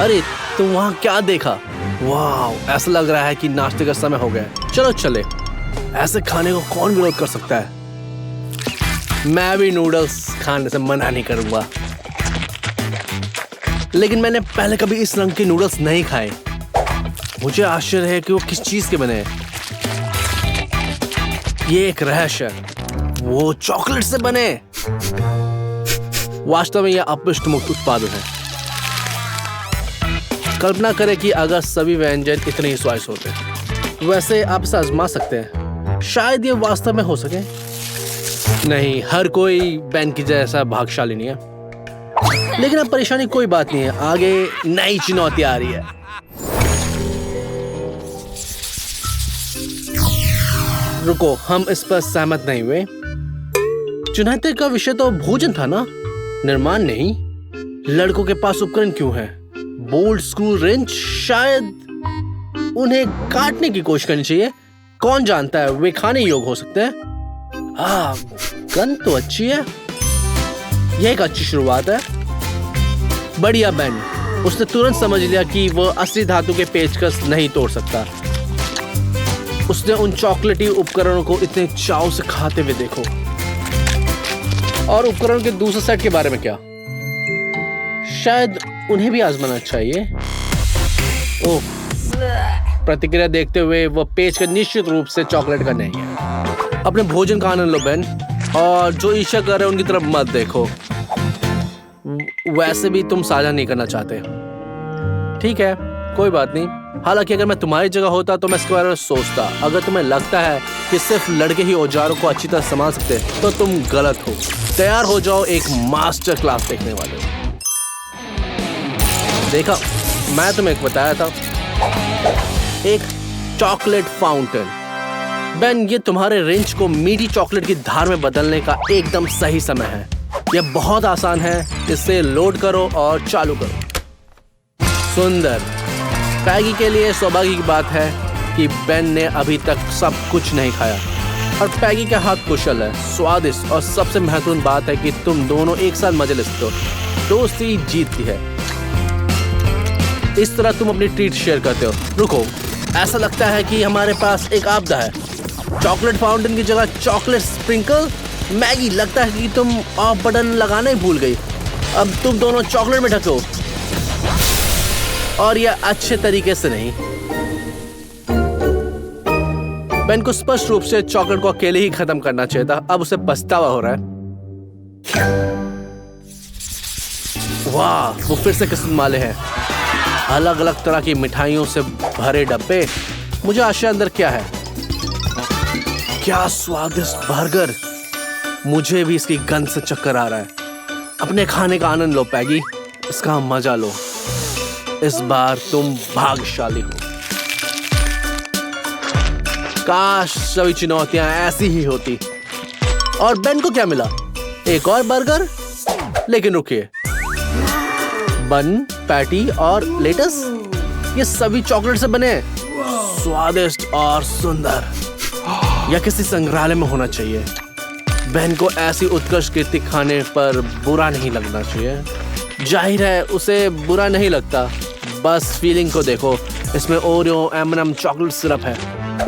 अरे तुम वहाँ क्या देखा? वाह, ऐसा लग रहा है कि नाश्ते का समय हो गया है। चलो चले। ऐसे खाने को कौन विरोध कर सकता है? मैं भी नूडल्स खाने से मना नहीं करूंगा, लेकिन मैंने पहले कभी इस रंग के नूडल्स नहीं खाए। मुझे आश्चर्य है कि वो किस चीज के बने हैं। ये एक रहस्य है, वो चॉकलेट से बने। वास्तव में यह अपशिष्ट मुक्त उत्पाद है। कल्पना करें कि अगर सभी व्यंजन इतने ही स्वादिष्ट होते। वैसे आप इसे आजमा सकते हैं, शायद ये वास्तव में हो सके। नहीं, हर कोई बेन की जैसा भाग्यशाली नहीं है। लेकिन अब परेशानी कोई बात नहीं है, आगे नई चुनौती आ रही है। रुको, हम इस पर सहमत नहीं हुए। चुनौती का विषय तो भोजन था ना, निर्माण नहीं। लड़कों के पास उपकरण क्यों है? Bolt, screw, wrench. शायद उन्हें काटने की कोशिश करनी चाहिए। कौन जानता है, वे खाने योग्य हो सकते हैं। गन तो अच्छी है, यह एक अच्छी शुरुआत है। बढ़िया बेन। उसने तुरंत समझ लिया कि वह असली धातु के पेचकस नहीं तोड़ सकता। उसने उन चॉकलेटी उपकरणों को इतने चाव से खाते हुए देखो। और उपकरण के दूसरे सेट के बारे में क्या? शायद उन्हें भी आजमाना चाहिए। ओह, प्रतिक्रिया देखते हुए वह पेचकस निश्चित रूप से चॉकलेट का नहीं है। अपने भोजन का आनंद लो बेन, और जो ईर्ष्या कर रहे हैं उनकी तरफ मत देखो। वैसे भी तुम साझा नहीं करना चाहते। ठीक है, कोई बात नहीं। हालांकि अगर मैं तुम्हारी जगह होता तो मैं इसके बारे में सोचता। अगर तुम्हें लगता है कि सिर्फ लड़के ही औजारों को अच्छी तरह संभाल सकते हैं तो तुम गलत हो। तैयार हो जाओ एक मास्टर क्लास देखने वाले हो। देखा, मैं तुम्हें एक बताया था, एक चॉकलेट फाउंटेन। बेन, ये तुम्हारे रेंच को मीठी चॉकलेट की धार में बदलने का एकदम सही समय है। यह बहुत आसान है। इसे लोड करो और चालू करो। सुंदर। पैगी के लिए सौभाग्य की बात है कि बेन ने अभी तक सब कुछ नहीं खाया, और पैगी का हाथ कुशल है, स्वादिष्ट, और सबसे महत्वपूर्ण बात है कि तुम दोनों एक साथ मजे लेते हो। दोस्ती जीतती है। इस तरह तुम अपनी ट्रीट शेयर करते हो। रुको, ऐसा लगता है कि हमारे पास एक आपदा है। चॉकलेट फाउंटेन की जगह चॉकलेट स्प्रिंकल। मैगी, लगता है कि तुम ऑफ बटन लगाना ही भूल गई। अब तुम दोनों चॉकलेट में ढको, और यह अच्छे तरीके से नहीं। बेन को स्पष्ट रूप से चॉकलेट को अकेले ही खत्म करना चाहिए था। अब उसे पछतावा हो रहा है। वाह, वो फिर से किस्मत वाले हैं। अलग अलग तरह की मिठाइयों से भरे डब्बे। मुझे आशा अंदर क्या है। क्या स्वादिष्ट बर्गर। मुझे भी इसकी गंध से चक्कर आ रहा है। अपने खाने का आनंद लो पैगी, इसका मजा लो। इस बार तुम भाग्यशाली हो। काश सभी चुनौतियां ऐसी ही होती। और बेन को क्या मिला? एक और बर्गर। लेकिन रुकिए, बन, पैटी और लेटस, ये सभी चॉकलेट से बने हैं। स्वादिष्ट और सुंदर। यह किसी संग्रहालय में होना चाहिए। बेन को ऐसी उत्कृष्ट कृति खाने पर बुरा नहीं लगना चाहिए। जाहिर है उसे बुरा नहीं लगता। बस फीलिंग को देखो। इसमें ओरियो, एम&एम, चॉकलेट सिरप है।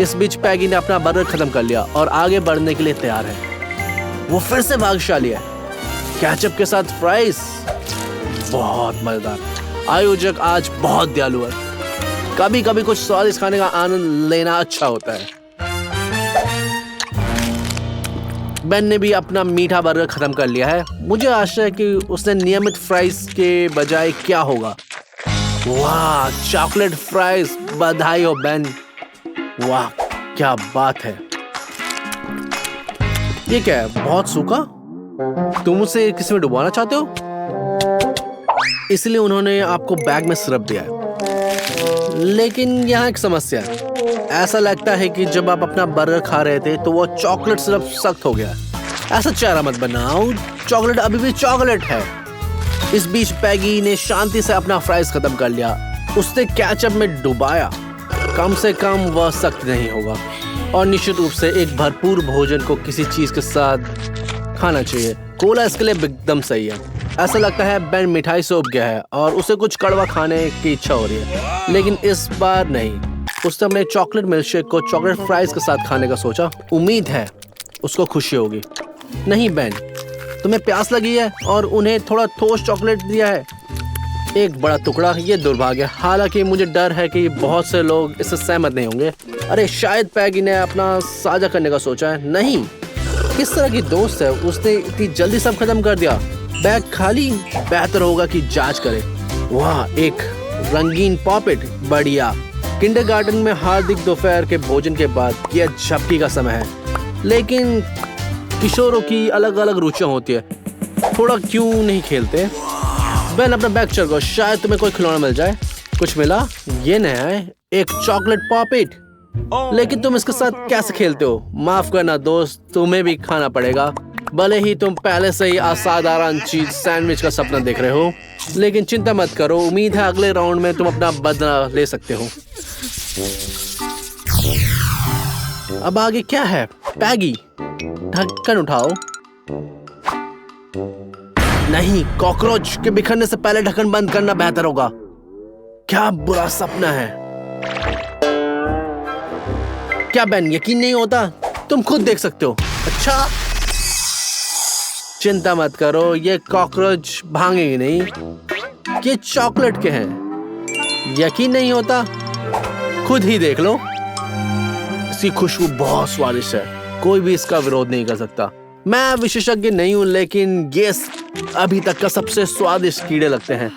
इस बीच पैगी ने अपना बर्गर खत्म कर लिया और आगे बढ़ने के लिए तैयार है। वो फिर से भाग्यशाली है। केचप के साथ फ्राइज, बहुत मजेदार। आयोजक आज बहुत दयालु है। कभी कभी कुछ स्वादिष्ट खाने का आनंद लेना अच्छा होता है। बेन ने भी अपना मीठा बर्गर खत्म कर लिया है। मुझे आशा है कि उसने नियमित फ्राइज के बजाय क्या होगा। वाह, चॉकलेट फ्राइज। बधाई हो बेन। वाह, क्या बात है। ये क्या है? बहुत सूखा। तुम उसे किसी में डुबाना चाहते हो? इसलिए उन्होंने आपको बैग में सिरप दिया है। लेकिन यहाँ एक समस्या है। ऐसा लगता है कि जब आप अपना बर्गर खा रहे थे तो वो चॉकलेट सिरप सख्त हो गया। ऐसा चेहरा मत बनाओ, चॉकलेट अभी भी चॉकलेट है। इस बीच पैगी ने शांति से अपना फ्राइज खत्म कर लिया। उसने केचप में डुबाया। कम से कम वह सख्त नहीं होगा। और निश्चित रूप से एक भरपूर भोजन को किसी चीज के साथ खाना चाहिए। कोला इसके लिए एकदम सही है। ऐसा लगता है बेन मिठाई से उब गया है और उसे कुछ कड़वा खाने की इच्छा हो रही है, लेकिन इस बार नहीं। उसने अपने चॉकलेट मिल्कशेक को चॉकलेट फ्राइज के साथ खाने का सोचा। उम्मीद है उसको खुशी होगी। नहीं बेन, तुम्हें प्यास लगी है और उन्हें थोड़ा ठोस चॉकलेट दिया है। एक बड़ा टुकड़ा, ये दुर्भाग्य। हालांकि मुझे डर है कि बहुत से लोग इससे सहमत नहीं होंगे। अरे शायद पैगी ने अपना साझा करने का सोचा है। नहीं, किस तरह की दोस्त है, उसने इतनी जल्दी सब खत्म कर दिया। बैग खाली, बेहतर होगा कि जांच करे। वाह, एक रंगीन पॉपेट, बढ़िया। किंडरगार्टन में हार्दिक दोपहर के भोजन के बाद यह झपकी का समय है, लेकिन किशोरों की अलग अलग रुचियां होती है। थोड़ा क्यों नहीं खेलते? बेन अपना बैग चल गो, शायद तुम्हें कोई खिलौना मिल जाए। कुछ मिला? ये नया है, एक चॉकलेट पॉपेट। लेकिन तुम इसके साथ कैसे खेलते हो? माफ करना दोस्त, तुम्हें भी खाना पड़ेगा। भले ही तुम पहले से ही असाधारण चीज सैंडविच का सपना देख रहे हो, लेकिन चिंता मत करो, उम्मीद है अगले राउंड में तुम अपना बदला ले सकते हो। अब आगे क्या है? पैगी, ढक्कन उठाओ। नहीं, कॉकरोच के बिखरने से पहले ढक्कन बंद करना बेहतर होगा। क्या बुरा सपना है। क्या बेन, यकीन नहीं होता? तुम खुद देख सकते हो। अच्छा, चिंता मत करो, ये कॉकरोच भागेंगे नहीं। ये चॉकलेट के हैं। यकीन नहीं होता? खुद ही देख लो। इसकी खुशबू बहुत स्वादिष्ट है, कोई भी इसका विरोध नहीं कर सकता। मैं विशेषज्ञ नहीं हूं, लेकिन ये अभी तक का सबसे स्वादिष्ट कीड़े लगते हैं।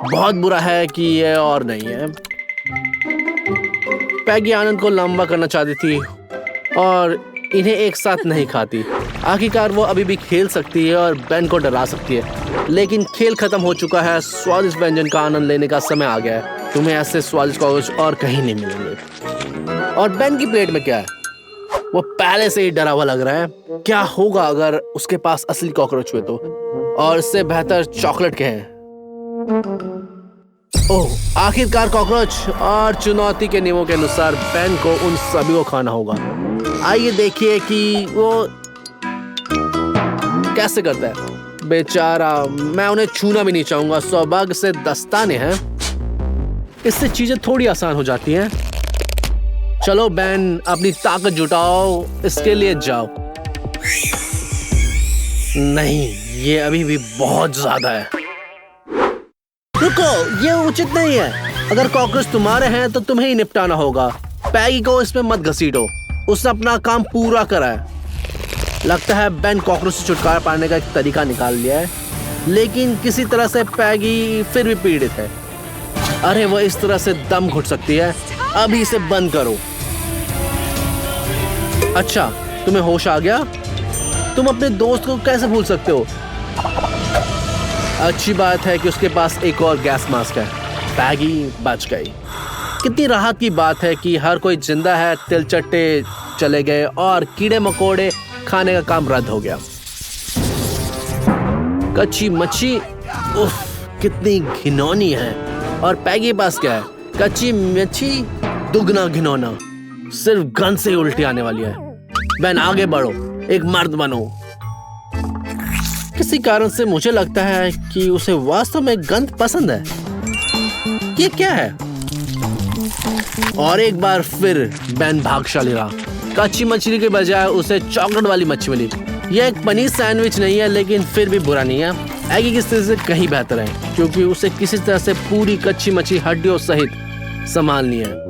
बहुत बुरा है कि ये और नहीं है। पैगी आनंद को लंबा करना चाहती थी और इन्हें एक साथ नहीं खाती। आखिरकार वो अभी भी खेल सकती है और बेन को डरा सकती है, लेकिन खेल खत्म हो चुका है। स्वादिष्ट व्यंजन का आनंद लेने का समय आ गया है। तुम्हें ऐसे स्वादिष्ट कॉकरोच और कहीं नहीं मिलेंगे। और बेन की प्लेट में क्या है? वो पहले से ही डरा हुआ लग रहा है। क्या होगा अगर उसके पास असली कॉकरोच हुए तो? और इससे बेहतर चॉकलेट के हैं। ओह, आखिरकार कॉकरोच। और चुनौती के नियमों के अनुसार बेन को उन सभी को खाना होगा। आइए देखिए कि वो कैसे करता है। बेचारा, मैं उन्हें छूना भी नहीं चाहूंगा। सौभाग्य से दस्ताने हैं, इससे चीजें थोड़ी आसान हो जाती हैं। चलो बेन, अपनी ताकत जुटाओ, इसके लिए जाओ। नहीं, ये अभी भी बहुत ज्यादा है। रुको, ये उचित नहीं है। अगर कॉकरोच तुम्हारे हैं तो तुम्हें ही निपटाना होगा। पैगी को इसमें मत घसीटो, उसने अपना काम पूरा करा है। लगता है बेन कॉकरोच से छुटकारा पाने का एक तरीका निकाल लिया है, लेकिन किसी तरह से पैगी फिर भी पीड़ित है। अरे वो इस तरह से दम घुट सकती है। अभी इसे बंद करो। अच्छा, तुम्हें होश आ गया? तुम अपने दोस्त को कैसे भूल सकते हो? अच्छी बात है कि उसके पास एक और गैस मास्क है। पैगी बच गई। कितनी राहत की बात है कि हर कोई जिंदा है। तिलचट्टे चले गए और कीड़े मकोड़े खाने का काम रद्द हो गया। कच्ची मच्छी, उफ, कितनी घिनौनी है। और पैगी के पास क्या है? कच्ची मच्छी, दुगना घिनौना। सिर्फ गंध से ही उल्टी आने वाली है। बेन, आगे बढ़ो, एक मर्द बनो। किसी कारण से मुझे लगता है कि उसे वास्तव में गंध पसंद है। ये क्या है? और एक बार फिर बेन भाग्यशाली रहा। कच्ची मछली के बजाय उसे चॉकलेट वाली मच्छी मिली। यह एक पनीर सैंडविच नहीं है, लेकिन फिर भी बुरा नहीं है। एगी की स्थिति से कहीं बेहतर है, क्योंकि उसे किसी तरह से पूरी कच्ची मच्छी हड्डियों सहित संभालनी है।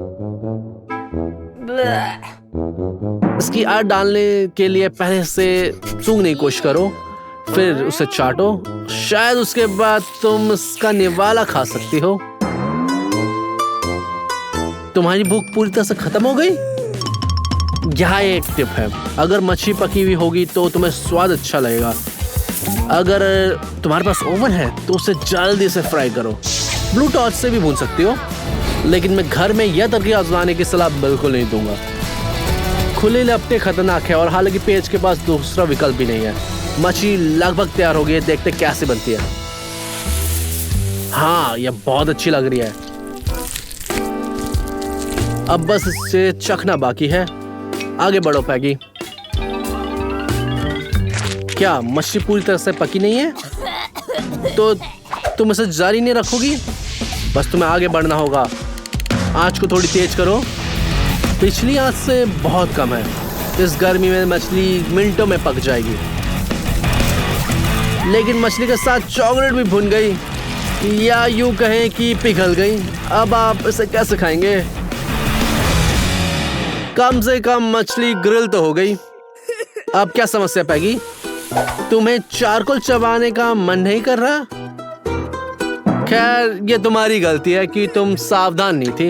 इसकी आड़ डालने के लिए पहले से सूंघने की कोशिश करो, फिर उसे चाटो। शायद उसके बाद तुम इसका निवाला खा सकती हो। तुम्हारी भूख पूरी तरह से खत्म हो गई? यहाँ एक टिप है, अगर मच्छी पकी हुई होगी तो तुम्हें स्वाद अच्छा लगेगा। अगर तुम्हारे पास ओवन है तो उसे जल्दी से फ्राई करो। ब्लू टॉर्च से भी भून सकती हो, लेकिन मैं घर में यह तरकीब आजमाने की सलाह बिल्कुल नहीं दूंगा। खुले लपटे खतरनाक है और हालांकि पेज के पास दूसरा विकल्प भी नहीं है। मछली लगभग तैयार हो गई है, देखते कैसे बनती है। हाँ, यह बहुत अच्छी लग रही है। अब बस इसे चखना बाकी है। आगे बढ़ो पैगी। क्या मछली पूरी तरह से पकी नहीं है? तो तुम इसे जारी नहीं रखोगी? बस तुम्हें आगे बढ़ना होगा। आँच को थोड़ी तेज करो। पिछली आँच से बहुत कम है। इस गर्मी में मछली मिनटों में पक जाएगी। लेकिन मछली के साथ चॉकलेट भी भुन गई, या यूं कहें कि पिघल गई। अब आप इसे कैसे खाएंगे? कम से कम मछली ग्रिल तो हो गई। अब क्या समस्या पैगी? तुम्हें चारकोल चबाने का मन नहीं कर रहा? खैर, ये तुम्हारी गलती है कि तुम सावधान नहीं थी।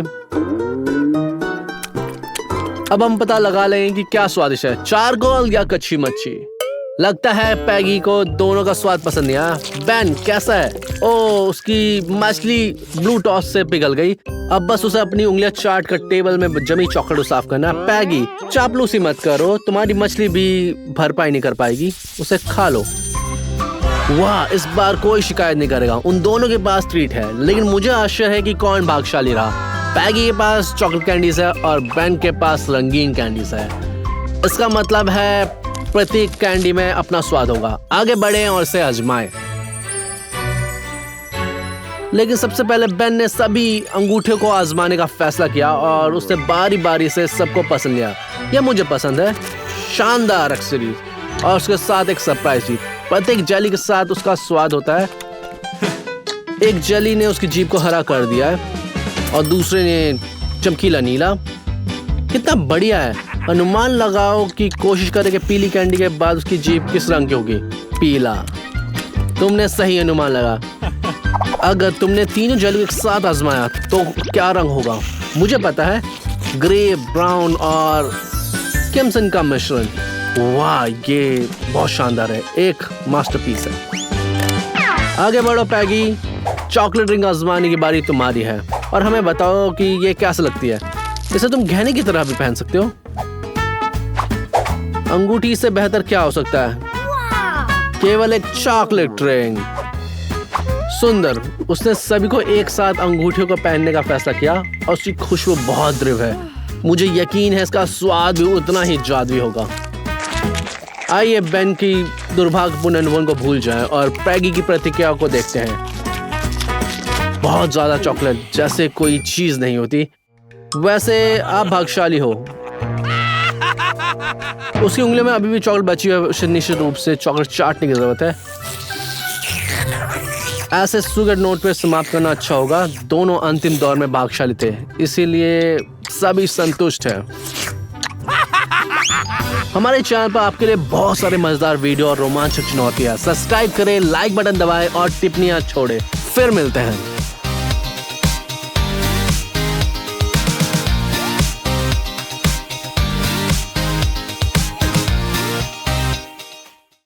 अब हम पता लगा लेंगे कि क्या स्वादिष्ट है, चारकोल या कच्ची मच्छी। लगता है पैगी को दोनों का स्वाद पसंद नहीं आया। बेन कैसा है? ओ, उसकी मछली ब्लू टॉस से पिघल गई। अब बस उसे अपनी उंगलियां चाट कर टेबल में जमी चॉकलेट साफ करना। पैगी, चापलूसी मत करो, तुम्हारी मछली भी भरपाई नहीं कर पाएगी। उसे खा लो। वाह, इस बार कोई शिकायत नहीं करेगा। उन दोनों के पास ट्रीट है, लेकिन मुझे आश्चर्य है कि कौन भाग्यशाली रहा। पैगी के पास चॉकलेट कैंडीज है और बेन के पास रंगीन कैंडीज है। इसका मतलब है प्रत्येक कैंडी में अपना स्वाद होगा। आगे बढ़ें और इसे आजमाएं। लेकिन सबसे पहले बेन ने सभी अंगूठे को आजमाने का फैसला किया और उसने बारी बारी से सबको पसंद लिया। यह मुझे पसंद है। शानदार एक्सपीरियंस। और उसके साथ एक सरप्राइज भी। प्रत्येक जेली के साथ उसका स्वाद होता है। एक जेली ने उसकी जीभ को हरा कर दिया है और दूसरे ने चमकीला नीला। कितना बढ़िया है। अनुमान लगाओ कि कोशिश करें कि पीली कैंडी के बाद उसकी जीभ किस रंग की होगी? पीला। तुमने सही अनुमान लगा। अगर तुमने तीनों जेली एक साथ आजमाया तो क्या रंग होगा? मुझे पता है, ग्रे, ब्राउन और क्रिम्सन का मिश्रण। वाह, ये बहुत शानदार है। एक मास्टरपीस है। आगे बढ़ो पैगी। चॉकलेट रिंग आजमाने की बारी तुम्हारी है और हमें बताओ कि ये कैसे लगती है। इसे तुम गहने की तरह भी पहन सकते हो। अंगूठी से बेहतर क्या हो सकता है? केवल एक चॉकलेट रिंग। सुंदर। उसने सभी को एक साथ अंगूठियों को पहनने का फैसला किया और उसकी खुशबू बहुत दृढ़ है। मुझे यकीन है इसका स्वाद भी उतना ही जादुई होगा। आइए बेन की दुर्भाग्यपूर्ण अनुभव को भूल जाएं और पैगी की प्रतिक्रिया को देखते हैं। बहुत ज्यादा चॉकलेट, जैसे कोई चीज नहीं होती। वैसे आप भाग्यशाली हो। उसकी उंगलियों में अभी भी चॉकलेट बची है। उसे निश्चित रूप से चॉकलेट चाटने की जरूरत है। ऐसे सुगर नोट पे समाप्त करना अच्छा होगा। दोनों अंतिम दौर में भाग्यशाली थे, इसीलिए सभी संतुष्ट हैं। हमारे चैनल पर आपके लिए बहुत सारे मजेदार वीडियो और रोमांचक चुनौतियां। सब्सक्राइब करें, लाइक बटन दबाएं और टिप्पणियां छोड़ें। फिर मिलते हैं।